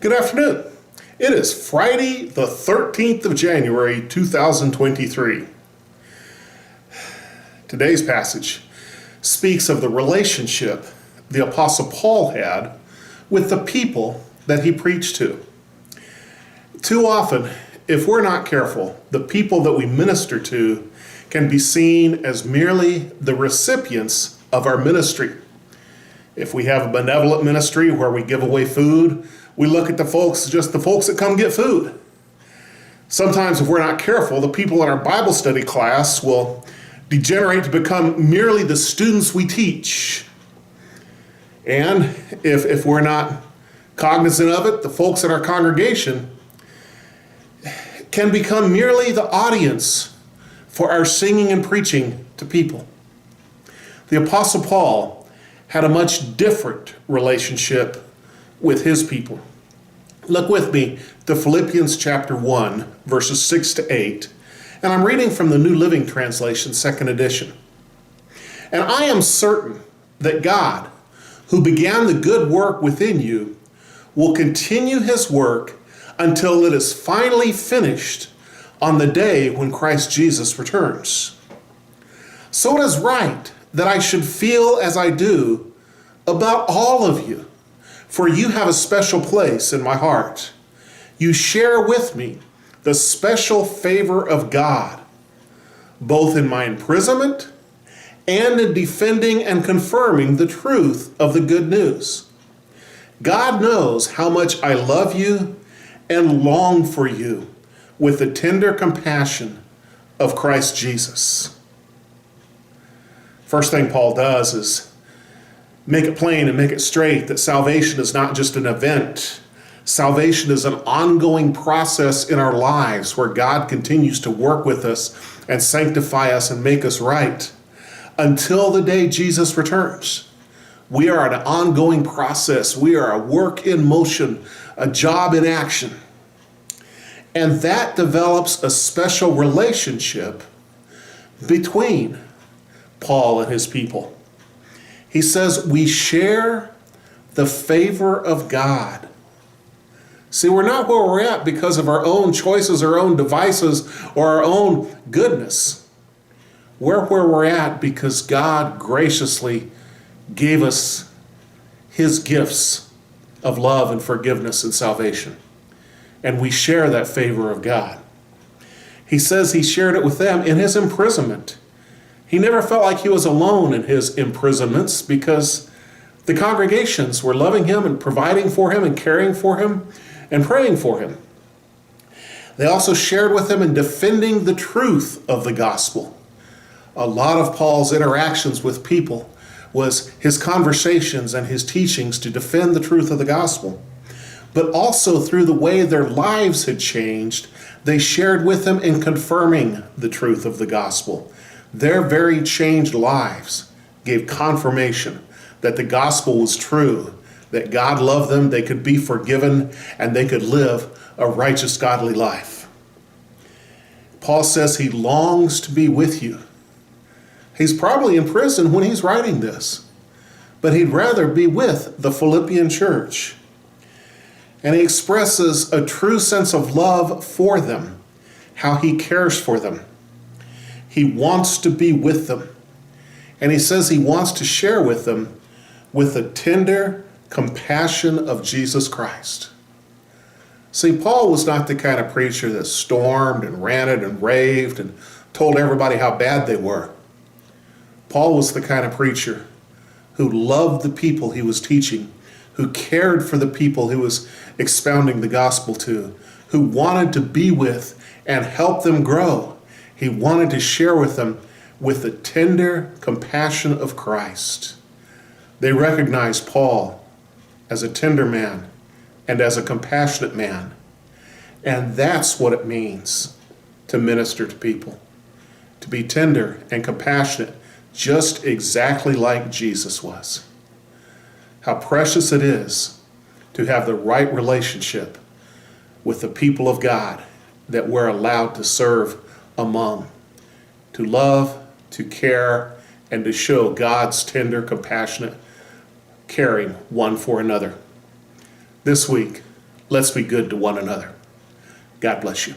Good afternoon. It is Friday, the 13th of January, 2023. Today's passage speaks of the relationship the Apostle Paul had with the people that he preached to. Too often, if we're not careful, the people that we minister to can be seen as merely the recipients of our ministry. If we have a benevolent ministry where we give away food, we look at the folks, just the folks that come get food. Sometimes if we're not careful, the people in our Bible study class will degenerate to become merely the students we teach. And if we're not cognizant of it, the folks in our congregation can become merely the audience for our singing and preaching to people. The Apostle Paul had a much different relationship with his people. Look with me to Philippians chapter 1, verses 6 to 8. And I'm reading from the New Living Translation, second edition. And I am certain that God, who began the good work within you, will continue his work until it is finally finished on the day when Christ Jesus returns. So it is right that I should feel as I do about all of you, for you have a special place in my heart. You share with me the special favor of God, both in my imprisonment and in defending and confirming the truth of the good news. God knows how much I love you and long for you with the tender compassion of Christ Jesus. First thing Paul does is make it plain and make it straight that salvation is not just an event. Salvation is an ongoing process in our lives where God continues to work with us and sanctify us and make us right until the day Jesus returns. We are an ongoing process. We are a work in motion, a job in action. And that develops a special relationship between Paul and his people. He says, we share the favor of God. See, we're not where we're at because of our own choices, our own devices, or our own goodness. We're where we're at because God graciously gave us his gifts of love and forgiveness and salvation. And we share that favor of God. He says he shared it with them in his imprisonment. He never felt like he was alone in his imprisonments because the congregations were loving him and providing for him and caring for him and praying for him. They also shared with him in defending the truth of the gospel. A lot of Paul's interactions with people was his conversations and his teachings to defend the truth of the gospel. But also through the way their lives had changed, they shared with him in confirming the truth of the gospel. Their very changed lives gave confirmation that the gospel was true, that God loved them, they could be forgiven, and they could live a righteous, godly life. Paul says he longs to be with you. He's probably in prison when he's writing this, but he'd rather be with the Philippian church. And he expresses a true sense of love for them, how he cares for them. He wants to be with them. And he says he wants to share with them with the tender compassion of Jesus Christ. See, Paul was not the kind of preacher that stormed and ranted and raved and told everybody how bad they were. Paul was the kind of preacher who loved the people he was teaching, who cared for the people he was expounding the gospel to, who wanted to be with and help them grow. He wanted to share with them with the tender compassion of Christ. They recognized Paul as a tender man and as a compassionate man. And that's what it means to minister to people, to be tender and compassionate, just exactly like Jesus was. How precious it is to have the right relationship with the people of God that we're allowed to serve among, to love, to care, and to show God's tender, compassionate caring one for another. This week, Let's be good to one another. God bless you.